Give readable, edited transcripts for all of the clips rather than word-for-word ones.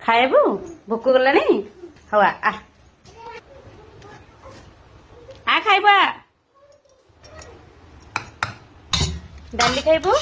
ଖାଇବୁ ଭୋକ ଗଲାଣି ହଉ ଆ ଖାଇବୁ ଡାଲି ଖାଇବୁ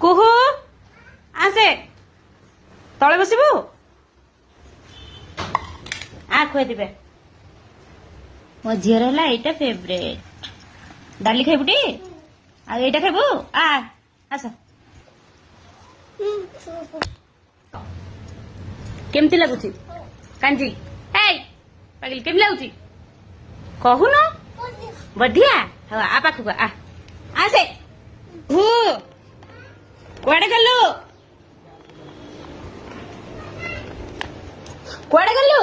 କୁହୁ ଆସେ ତଳେ ବସିବୁ ଖୁଆଇଦେବେ ମୋ ଝିଅର ହେଲା ଏଇଟା ଫେଭରେଟ ଡାଲି ଖାଇବୁ ଟି ଆଉ ଏଇଟା ଖାଇବୁ ଆସ କେମିତି ଲାଗୁଛି କାଞ୍ଜି ପାଗିଲି କେମିତି ଲାଗୁଛି କହୁନ ବଢିଆ ହଉ ପାଖକୁ ଆସେ କୁଆଡେ ଗଲୁ କୁଆଡେ ଗଲୁ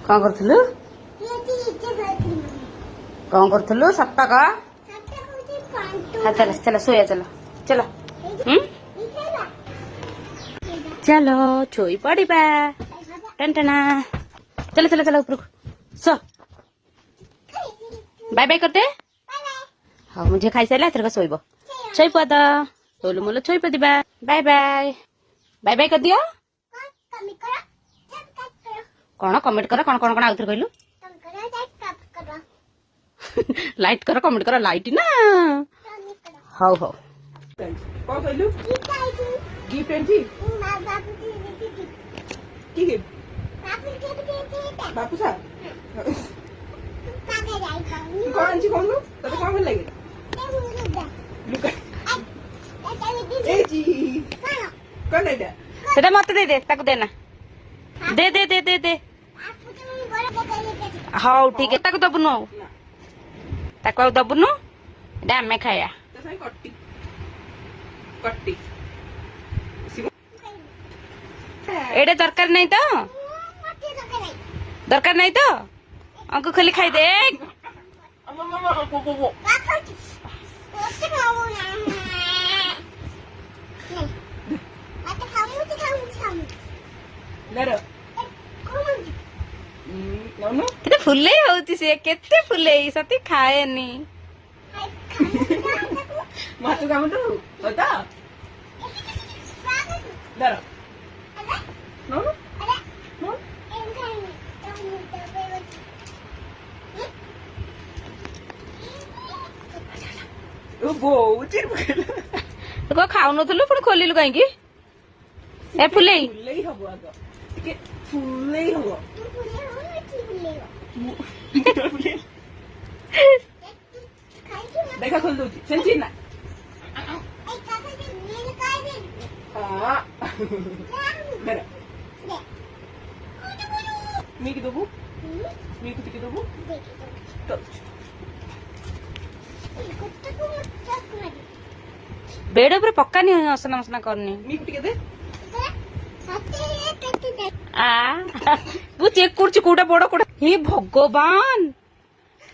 କଣ କରୁଥିଲୁ ସତ କହ चलो चलो सोया चलो चलो चलो छोई पड़िबा टनटना चलो चलो चलो ऊपर सो बाय बाय करते हाँ मुझे खाई सारे एथरक शोब शोपद तोलू मोल शोपदिबा बाय बाय बाय बाय कर दियो कौन कमेंट कर कौन कौन कौन आउथर कहलु लाइट कर कमेंट कर लाइट ना हाउ हाउ कौन कहलु गिफ्ट एंटी की गिफ्ट बापू सा कौन जी कौन तते कौन भल लागे लुका ए जी कौन एटा सेटा मत दे दे ताको देना दे दे दे दे दे हाउ ठीक है ताको दबुनु ताको दबुनु एटा हमें खाया कट्टी कट्टी एडे दरकार नहीं तो दरकार नहीं तो अंकु खाली खाई दे केते फुले होती से केते फुले सती खाएनी मातु कामटू होता दर नो ओ बो चिर को खाउ नथलु पण खोलिलु काई की ए फुले हबो आग के फुले हबो देखा खोल दो सेंची ना मेरा मी की दबू मी की दबू बेड ऊपर पक्का नहीं असना मसना करनी मी कुटी के दे वो चेक कर कोटा बड़ कोटा हे भगवान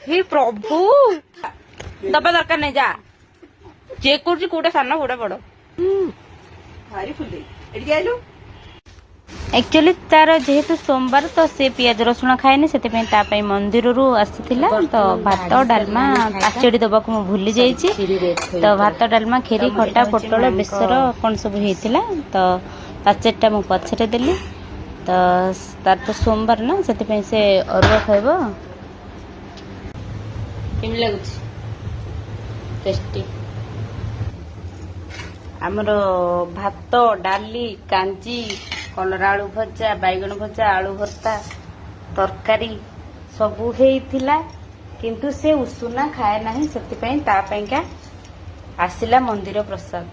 हे प्रभु दबा दरकार नहीं जा चेक कर कोटा सान कोटा बड़ भारी फुल एडी आइलो एक्चुअली तार जेहेतु सोमवार तो से पियाज रसुण खाएनी से मंदिर रू आसीथिला तो भात डालमा पाचड़ी दबा को भूली जाइछि तो भात डालमा खीरी खटा पोटल बेसर कौन सब होइथिला तो पाचेटा मु पछरे देली तो तार तो सोमवार ना से अरुआ खाइबो केम लागुछि टेस्टी आमर भात डाली कांजी कलरा आलू भजा बैगन भजा आलू भर्ता तरकारी सबू हेइथिला किंतु से उषुना खाए नाही सेति पई ता पई का आसिला मंदिर प्रसाद।